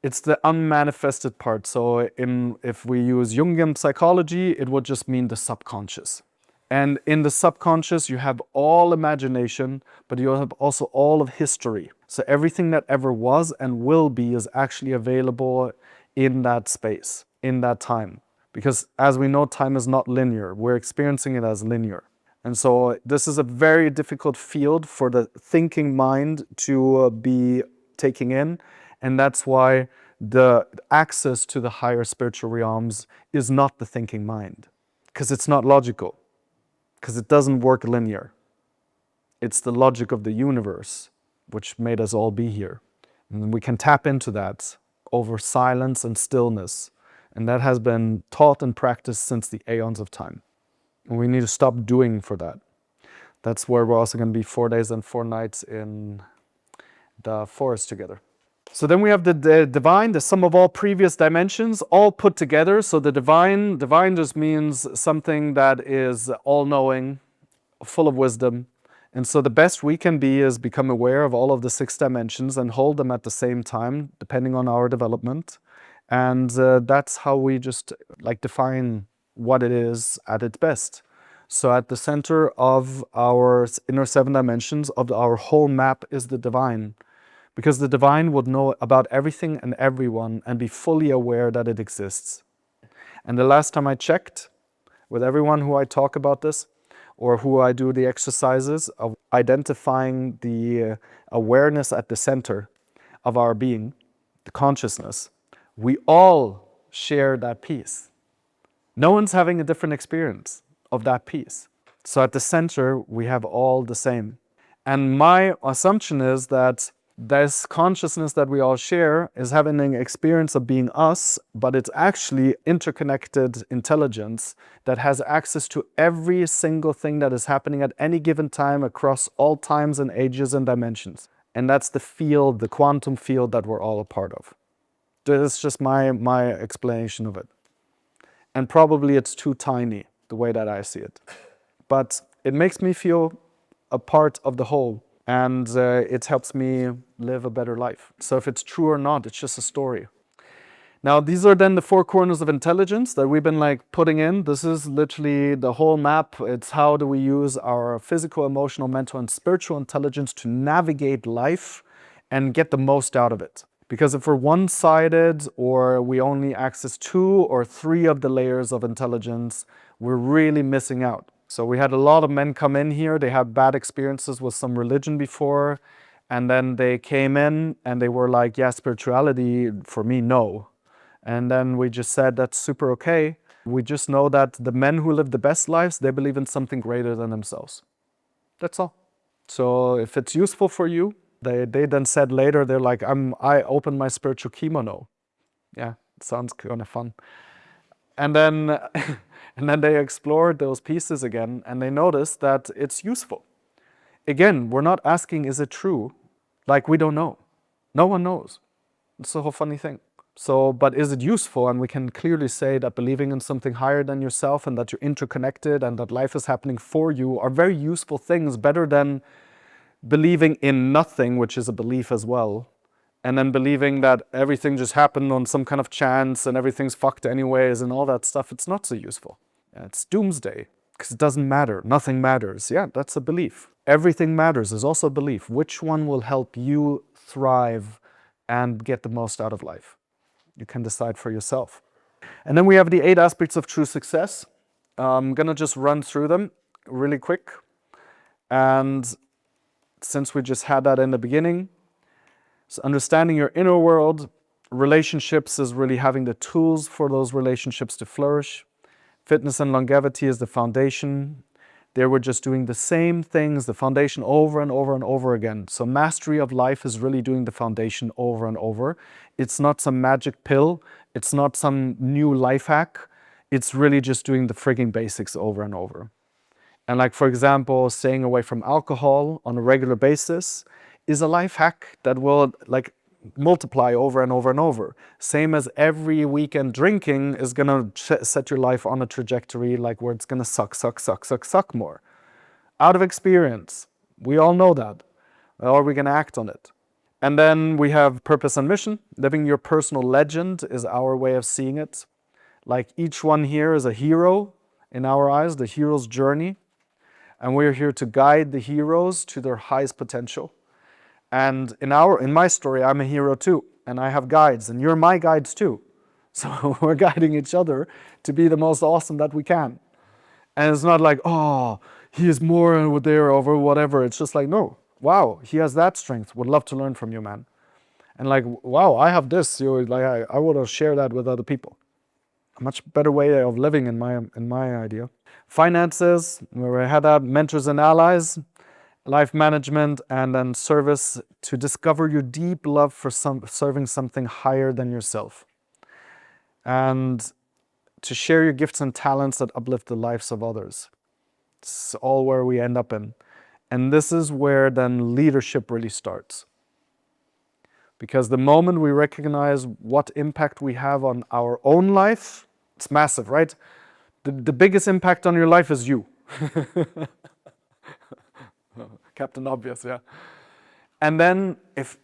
it's the unmanifested part. So if we use Jungian psychology, it would just mean the subconscious. And in the subconscious, you have all imagination, but you have also all of history. So everything that ever was and will be is actually available in that space, in that time. Because as we know, time is not linear. We're experiencing it as linear. And so this is a very difficult field for the thinking mind to be taking in. And that's why the access to the higher spiritual realms is not the thinking mind, because it's not logical, because it doesn't work linear. It's the logic of the universe, which made us all be here. And we can tap into that over silence and stillness. And that has been taught and practiced since the aeons of time. And we need to stop doing for that. That's where we're also going to be 4 days and 4 nights in the forest together. So then we have the divine, the sum of all previous dimensions, all put together. So the divine just means something that is all-knowing, full of wisdom. And so the best we can be is become aware of all of the 6 dimensions and hold them at the same time, depending on our development. And that's how we just define what it is at its best. So at the center of our inner 7 dimensions, of our whole map, is the divine. Because the divine would know about everything and everyone and be fully aware that it exists. And the last time I checked, with everyone who I talk about this, or who I do the exercises of identifying the awareness at the center of our being, the consciousness, we all share that piece. No one's having a different experience of that piece. So at the center, we have all the same. And my assumption is that this consciousness that we all share is having an experience of being us, but it's actually interconnected intelligence that has access to every single thing that is happening at any given time across all times and ages and dimensions. And that's the field, the quantum field that we're all a part of. That's just my explanation of it. And probably it's too tiny, the way that I see it. But it makes me feel a part of the whole. And it helps me live a better life. So if it's true or not, it's just a story. Now, these are then the 4 corners of intelligence that we've been putting in. This is literally the whole map. It's how do we use our physical, emotional, mental, and spiritual intelligence to navigate life and get the most out of it. Because if we're one-sided, or we only access 2 or 3 of the layers of intelligence, we're really missing out. So we had a lot of men come in here. They had bad experiences with some religion before. And then they came in and they were like, yeah, spirituality, for me, no. And then we just said, that's super okay. We just know that the men who live the best lives, they believe in something greater than themselves. That's all. So if it's useful for you, they then said later, they're like, I opened my spiritual kimono. Yeah, it sounds kind of fun. And then, and then they explored those pieces again, and they noticed that it's useful. Again, we're not asking, is it true? We don't know. No one knows. It's the whole funny thing. So, but is it useful? And we can clearly say that believing in something higher than yourself and that you're interconnected and that life is happening for you are very useful things, better than believing in nothing, which is a belief as well. And then believing that everything just happened on some kind of chance and everything's fucked anyways and all that stuff. It's not so useful. It's doomsday, because it doesn't matter. Nothing matters. Yeah, that's a belief. Everything matters is also a belief. Which one will help you thrive and get the most out of life? You can decide for yourself. And then we have the 8 aspects of true success. I'm going to just run through them really quick. And since we just had that in the beginning, so understanding your inner world, relationships is really having the tools for those relationships to flourish. Fitness and longevity is the foundation. There we're just doing the same things, the foundation over and over and over again. So mastery of life is really doing the foundation over and over. It's not some magic pill. It's not some new life hack. It's really just doing the frigging basics over and over. And for example, staying away from alcohol on a regular basis is a life hack that will multiply over and over and over. Same as every weekend drinking is gonna set your life on a trajectory where it's gonna suck more. Out of experience, we all know that. Or we're gonna act on it. And then we have purpose and mission. Living your personal legend is our way of seeing it. Each one here is a hero in our eyes, the hero's journey. And we're here to guide the heroes to their highest potential. And in my story, I'm a hero too, and I have guides, and you're my guides too. So we're guiding each other to be the most awesome that we can. And it's not oh, he is more there over whatever. It's just no, wow, he has that strength. Would love to learn from you, man. And like, wow, I have this. I want to share that with other people. A much better way of living in my idea. Finances, where we had that, mentors and allies, life management, and then service, to discover your deep love for serving something higher than yourself. And to share your gifts and talents that uplift the lives of others. It's all where we end up in. And this is where then leadership really starts. Because the moment we recognize what impact we have on our own life, it's massive, right? The biggest impact on your life is you. Captain Obvious, yeah. And then if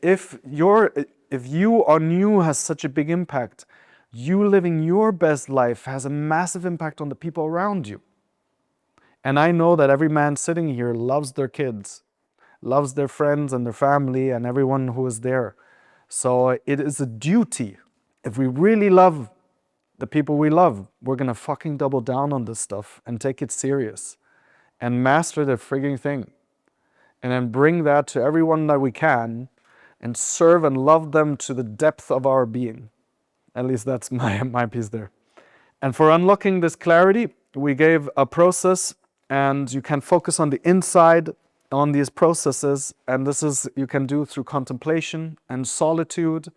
you on you has such a big impact, you living your best life has a massive impact on the people around you. And I know that every man sitting here loves their kids, loves their friends and their family and everyone who is there. So it is a duty. If we really love the people we love, we're gonna fucking double down on this stuff and take it serious and master the frigging thing. And then bring that to everyone that we can and serve and love them to the depth of our being. At least that's my piece there. And for unlocking this clarity, we gave a process, and you can focus on the inside on these processes. And this is, you can do through contemplation and solitude,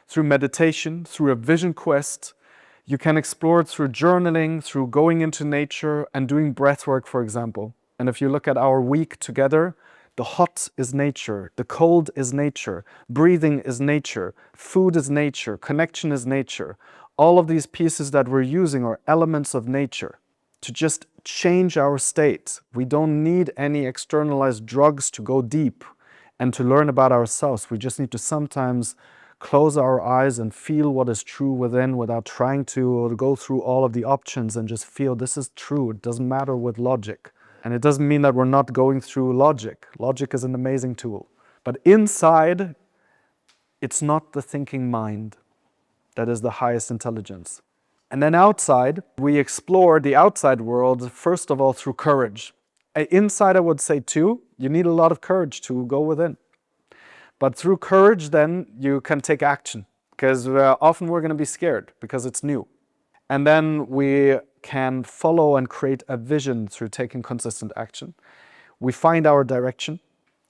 through meditation, through a vision quest. You can explore it through journaling, through going into nature and doing breath work, for example. And if you look at our week together, the hot is nature, the cold is nature, breathing is nature, food is nature, connection is nature. All of these pieces that we're using are elements of nature to just change our state. We don't need any externalized drugs to go deep and to learn about ourselves. We just need to sometimes close our eyes and feel what is true within without trying to go through all of the options and just feel this is true. It doesn't matter with logic. And it doesn't mean that we're not going through logic. Logic is an amazing tool. But inside, it's not the thinking mind that is the highest intelligence. And then outside, we explore the outside world, first of all, through courage. Inside, I would say too, you need a lot of courage to go within. But through courage, then you can take action. Because often we're going to be scared because it's new. And then we can follow and create a vision through taking consistent action. We find our direction,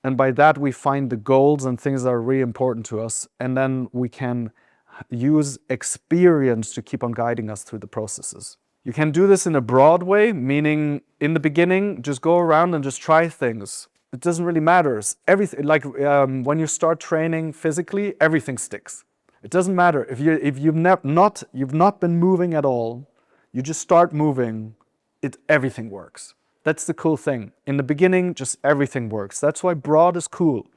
and by that we find the goals and things that are really important to us, and then we can use experience to keep on guiding us through the processes. You can do this in a broad way, meaning in the beginning, just go around and just try things. It doesn't really matter. Everything, like when you start training physically, everything sticks. It doesn't matter if you've not been moving at all. You just start moving, everything works. That's the cool thing. In the beginning, just everything works. That's why broad is cool.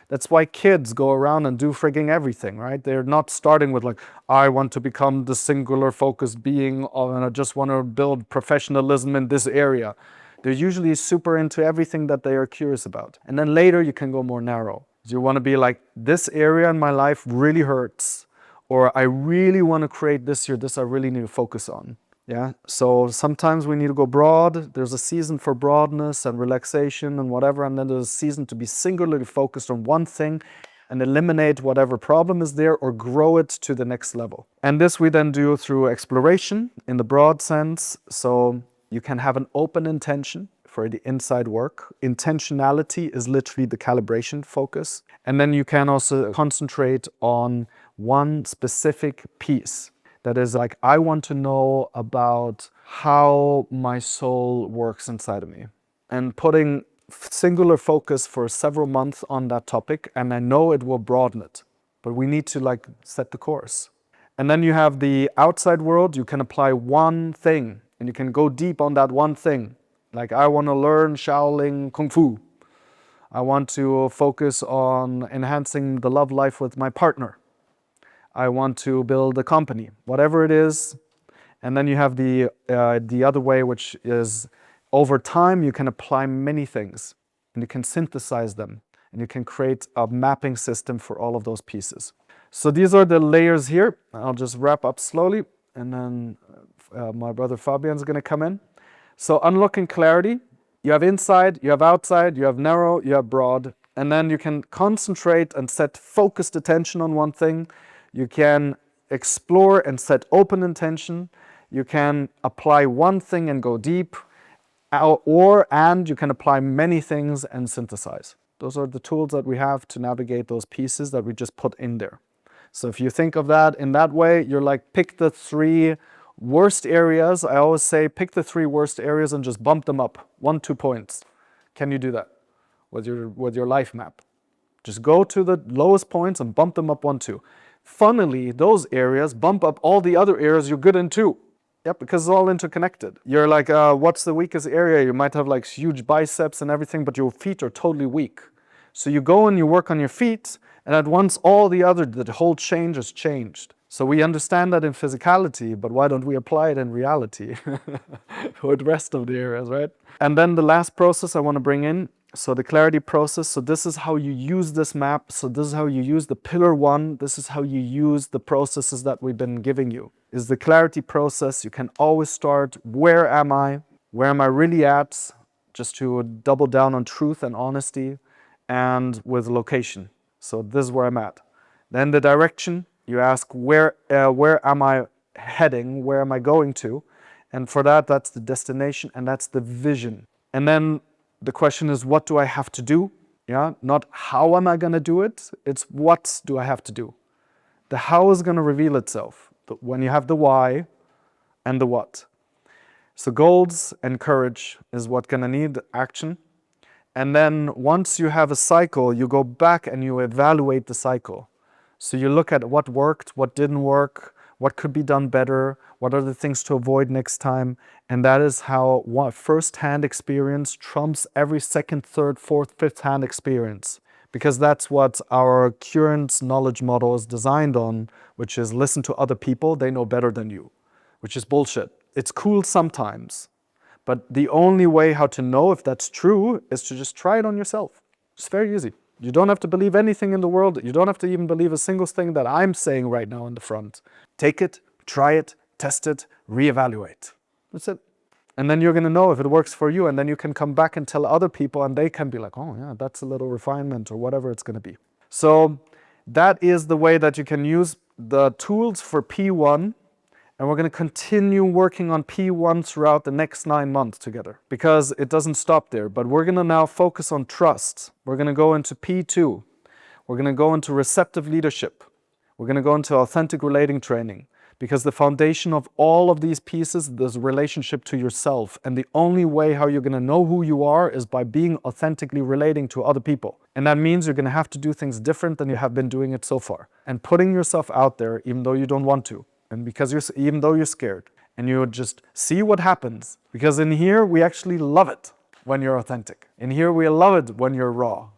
That's why kids go around and do frigging everything, right? They're not starting with like, I want to become the singular focused being, and I just want to build professionalism in this area. They're usually super into everything that they are curious about. And then later you can go more narrow. You want to be like, this area in my life really hurts, or I really want to create this year, this I really need to focus on. Yeah, so sometimes we need to go broad. There's a season for broadness and relaxation and whatever, and then there's a season to be singularly focused on one thing and eliminate whatever problem is there or grow it to the next level. And this we then do through exploration in the broad sense. So you can have an open intention for the inside work. Intentionality is literally the calibration focus. And then you can also concentrate on one specific piece. That is like, I want to know about how my soul works inside of me. And putting singular focus for several months on that topic, and I know it will broaden it. But we need to like set the course. And then you have the outside world. You can apply one thing, and you can go deep on that one thing. Like, I want to learn Shaolin Kung Fu. I want to focus on enhancing the love life with my partner. I want to build a company, whatever it is. And then you have the other way, which is over time, you can apply many things and you can synthesize them and you can create a mapping system for all of those pieces. So these are the layers here. I'll just wrap up slowly and then my brother Fabian's going to come in. So unlocking clarity, you have inside, you have outside, you have narrow, you have broad, and then you can concentrate and set focused attention on one thing. You can explore and set open intention. You can apply one thing and go deep, and you can apply many things and synthesize. Those are the tools that we have to navigate those pieces that we just put in there. So if you think of that in that way, you're like, pick the 3 worst areas. I always say pick the 3 worst areas and just bump them up 1-2 points. Can you do that with your life map? Just go to the lowest points and bump them up 1-2. Funnily, those areas bump up all the other areas you're good in too. Yep, because it's all interconnected. You're like, what's the weakest area? You might have like huge biceps and everything, but your feet are totally weak. So you go and you work on your feet, and at once the whole change has changed. So we understand that in physicality, but why don't we apply it in reality with the rest of the areas, right? And then the last process I want to bring in, so the clarity process. So this is how you use this map. So this is how you use the pillar 1. This is how you use the processes that we've been giving you. Is the clarity process. You can always start, where am I? Where am I really at? Just to double down on truth and honesty, and with location. So this is where I'm at. Then the direction, you ask, where am I heading? Where am I going to? And for that, that's the destination and that's the vision. And then the question is, what do I have to do? Yeah, not how am I going to do it? It's what do I have to do? The how is going to reveal itself when you have the why and the what. So goals and courage is what's going to need action. And then once you have a cycle, you go back and you evaluate the cycle. So you look at what worked, what didn't work, what could be done better, what are the things to avoid next time. And that is how first-hand experience trumps every second, third, fourth, fifth-hand experience. Because that's what our current knowledge model is designed on, which is listen to other people, they know better than you, which is bullshit. It's cool sometimes. But the only way how to know if that's true is to just try it on yourself. It's very easy. You don't have to believe anything in the world. You don't have to even believe a single thing that I'm saying right now in the front. Take it, try it, test it, reevaluate. That's it. And then you're going to know if it works for you. And then you can come back and tell other people and they can be like, oh yeah, that's a little refinement or whatever it's going to be. So that is the way that you can use the tools for P1. And we're going to continue working on P1 throughout the next 9 months together, because it doesn't stop there. But we're going to now focus on trust. We're going to go into P2. We're going to go into receptive leadership. We're going to go into authentic relating training, because the foundation of all of these pieces is relationship to yourself. And the only way how you're going to know who you are is by being authentically relating to other people. And that means you're going to have to do things different than you have been doing it so far. And putting yourself out there even though you don't want to. And because even though you're scared, and you just see what happens. Because in here, we actually love it when you're authentic. In here, we love it when you're raw.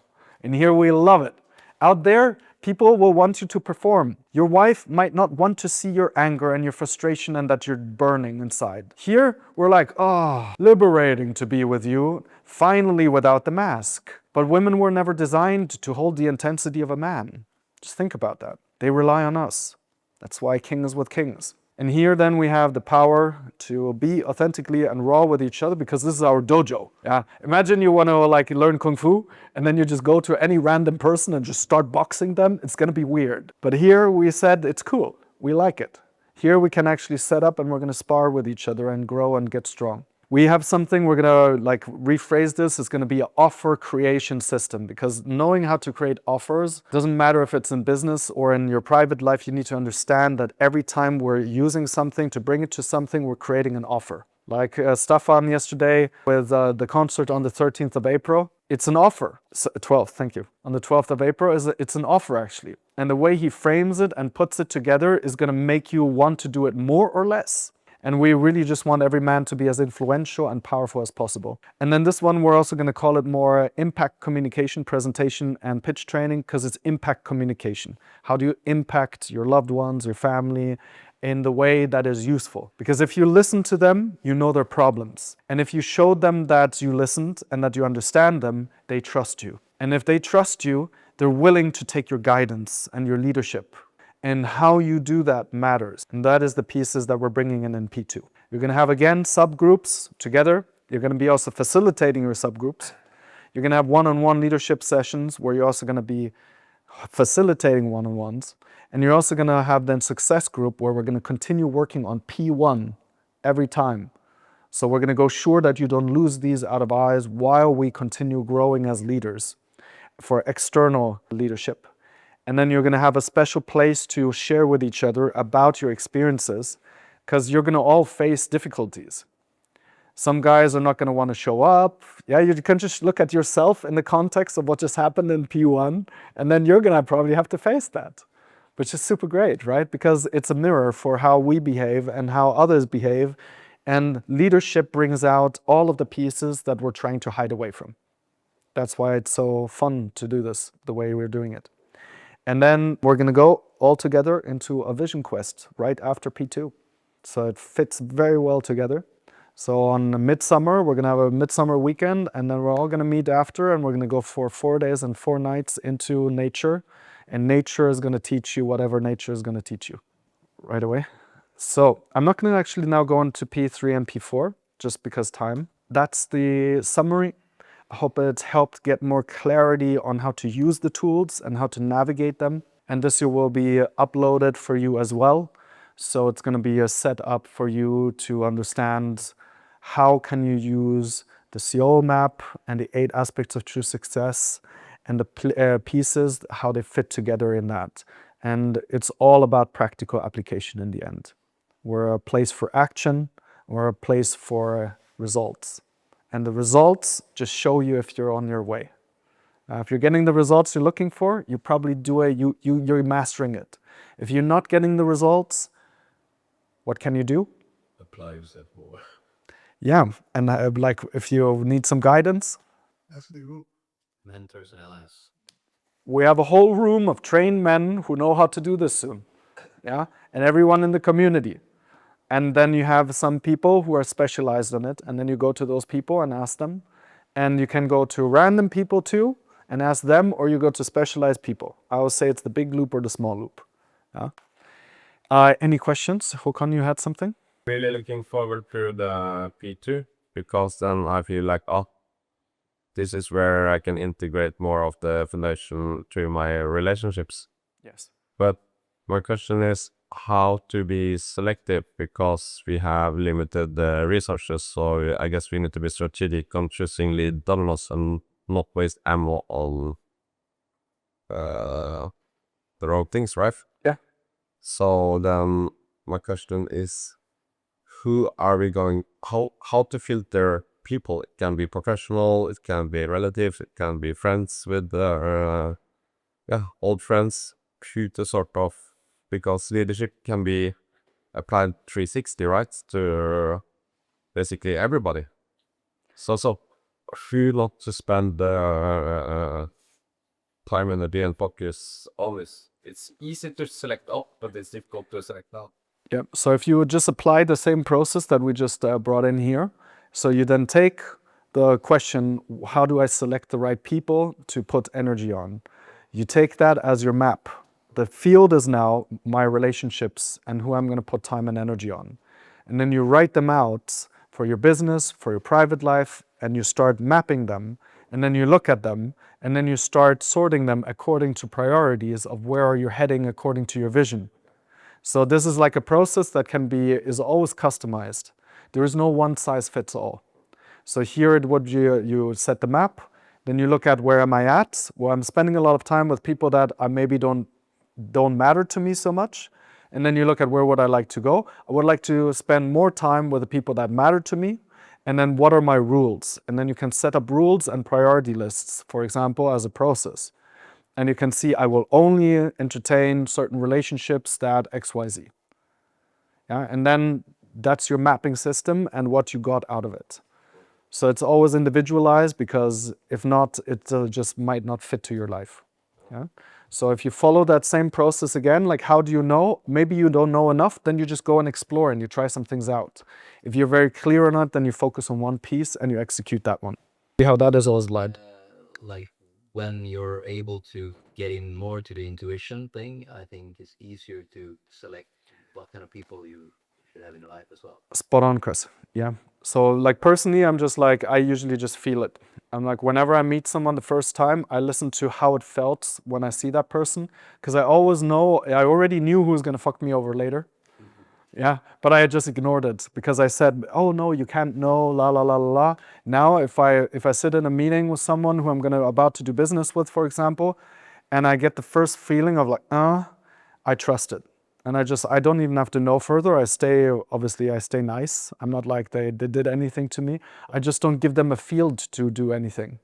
In here, we love it. Out there, people will want you to perform. Your wife might not want to see your anger and your frustration and that you're burning inside. Here, we're like, oh, liberating to be with you, finally without the mask. But women were never designed to hold the intensity of a man. Just think about that. They rely on us. That's why king is with kings. And here then we have the power to be authentically and raw with each other, because this is our dojo. Yeah. Imagine you want to learn Kung Fu and then you just go to any random person and just start boxing them. It's going to be weird. But here we said it's cool. We like it. Here we can actually set up and we're going to spar with each other and grow and get strong. We have something, we're going to rephrase this, it's going to be an offer creation system, because knowing how to create offers doesn't matter if it's in business or in your private life. You need to understand that every time we're using something to bring it to something, we're creating an offer. Like Stefan yesterday with the concert on the 13th of April, it's an offer. 12th, thank you. On the 12th of April, it's an offer actually. And the way he frames it and puts it together is going to make you want to do it more or less. And we really just want every man to be as influential and powerful as possible. And then this one, we're also going to call it more impact communication, presentation, and pitch training, because it's impact communication. How do you impact your loved ones, your family, in the way that is useful? Because if you listen to them, you know their problems. And if you show them that you listened and that you understand them, they trust you. And if they trust you, they're willing to take your guidance and your leadership. And how you do that matters. And that is the pieces that we're bringing in P2. You're going to have, again, subgroups together. You're going to be also facilitating your subgroups. You're going to have one-on-one leadership sessions where you're also going to be facilitating one-on-ones. And you're also going to have then success group where we're going to continue working on P1 every time. So we're going to go sure that you don't lose these out of eyes while we continue growing as leaders for external leadership. And then you're going to have a special place to share with each other about your experiences, because you're going to all face difficulties. Some guys are not going to want to show up. Yeah, you can just look at yourself in the context of what just happened in P1, and then you're going to probably have to face that, which is super great, right? Because it's a mirror for how we behave and how others behave, and leadership brings out all of the pieces that we're trying to hide away from. That's why it's so fun to do this the way we're doing it. And then we're going to go all together into a vision quest right after P2. So it fits very well together. So on midsummer, we're going to have a midsummer weekend, and then we're all going to meet after, and we're going to go for 4 days and 4 nights into nature. And nature is going to teach you whatever nature is going to teach you right away. So I'm not going to actually now go into P3 and P4, just because time. That's the summary. I hope it helped get more clarity on how to use the tools and how to navigate them. And this will be uploaded for you as well. So it's going to be a setup for you to understand how can you use the Seol map and the 8 aspects of true success and the pieces, how they fit together in that. And it's all about practical application in the end. We're a place for action, we're a place for results. And the results just show you if you're on your way. If you're getting the results you're looking for, you probably you're mastering it. If you're not getting the results, what can you do? Apply yourself more. Yeah, and like if you need some guidance, Mentors and LS. we have a whole room of trained men who know how to do this soon. Yeah, and everyone in the community. And then you have some people who are specialized on it, and then you go to those people and ask them. And you can go to random people too and ask them, or you go to specialized people. I always say it's the big loop or the small loop. Yeah. Any questions? Håkon, you had something? Really looking forward to the P2, because then I feel like, oh, this is where I can integrate more of the foundation to my relationships. Yes. But my question is how to be selective, because we have limited resources. So I guess we need to be strategic on choosing lead dominoes and not waste ammo on the wrong things, right? Yeah. So then my question is, who are we going, how to filter people? It can be professional, it can be relatives, it can be friends with old friends, who to sort of, because leadership can be applied 360, right, to basically everybody. So who not to spend time, energy and focus always. It's easy to select up, but it's difficult to select out. Yeah. So if you would just apply the same process that we just brought in here, so you then take the question, how do I select the right people to put energy on? You take that as your map. The field is now my relationships and who I'm going to put time and energy on. And then you write them out for your business, for your private life, and you start mapping them. And then you look at them, and then you start sorting them according to priorities of where you're heading according to your vision. So this is like a process that is always customized. There is no one size fits all. So here it would you set the map, then you look at where am I at? Well, I'm spending a lot of time with people that I maybe don't matter to me so much. And then you look at where would I like to go? I would like to spend more time with the people that matter to me. And then what are my rules? And then you can set up rules and priority lists, for example, as a process. And you can see I will only entertain certain relationships that XYZ. Yeah? And then that's your mapping system and what you got out of it. So it's always individualized, because if not, it just might not fit to your life. Yeah? So if you follow that same process again, like how do you know? Maybe you don't know enough, then you just go and explore and you try some things out. If you're very clear on it, then you focus on one piece and you execute that one. See how that is always led. Like when you're able to get in more to the intuition thing, I think it's easier to select what kind of people you should have in your life as well. Spot on, Chris. Yeah. So like personally, I'm just like, I usually just feel it. I'm like, whenever I meet someone the first time, I listen to how it felt when I see that person, because I already knew who was gonna fuck me over later. Yeah, but I just ignored it because I said, "Oh no, you can't know." La la la la la. Now, if I sit in a meeting with someone who I'm about to do business with, for example, and I get the first feeling of like, I trust it, and I don't even have to know further. I stay nice. I'm not like they did anything to me. I just don't give them a field to do anything.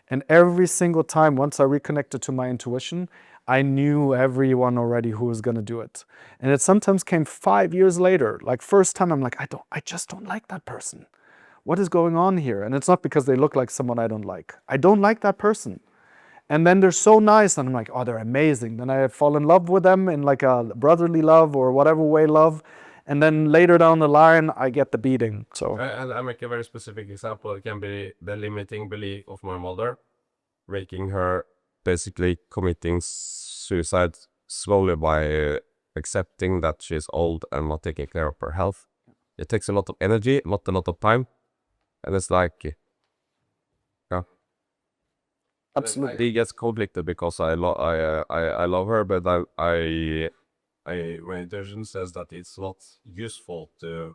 And every single time, once I reconnected to my intuition, I knew everyone already who was gonna do it. And it sometimes came 5 years later. Like first time, I'm like, I just don't like that person. What is going on here? And it's not because they look like someone I don't like. I don't like that person. And then they're so nice, and I'm like, oh, they're amazing. Then I fall in love with them in like a brotherly love or whatever way love. And then later down the line, I get the beating. So And I make a very specific example. It can be the limiting belief of my mother, making her basically committing suicide slowly by accepting that she's old and not taking care of her health. It takes a lot of energy, not a lot of time. And it's like, yeah. absolutely. He gets conflicted because I love her, but my intuition says that it's not useful to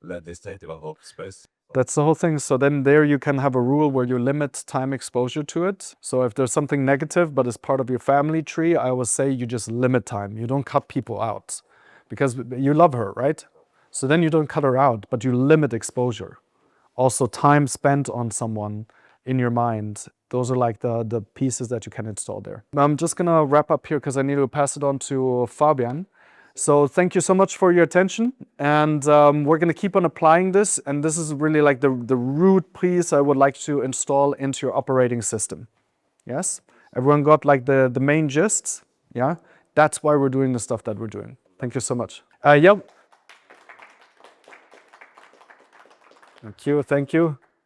let this take develop space. That's the whole thing. So then there you can have a rule where you limit time exposure to it. So if there's something negative but it's part of your family tree, I always say you just limit time. You don't cut people out because you love her, right? So then you don't cut her out, but you limit exposure. Also time spent on someone in your mind. Those are like the pieces that you can install there. I'm just gonna wrap up here because I need to pass it on to Fabian. So thank you so much for your attention, and we're going to keep on applying this, and this is really like the root piece I would like to install into your operating system. Yes? Everyone got like the main gist? Yeah? That's why we're doing the stuff that we're doing. Thank you so much. Yeah. Thank you.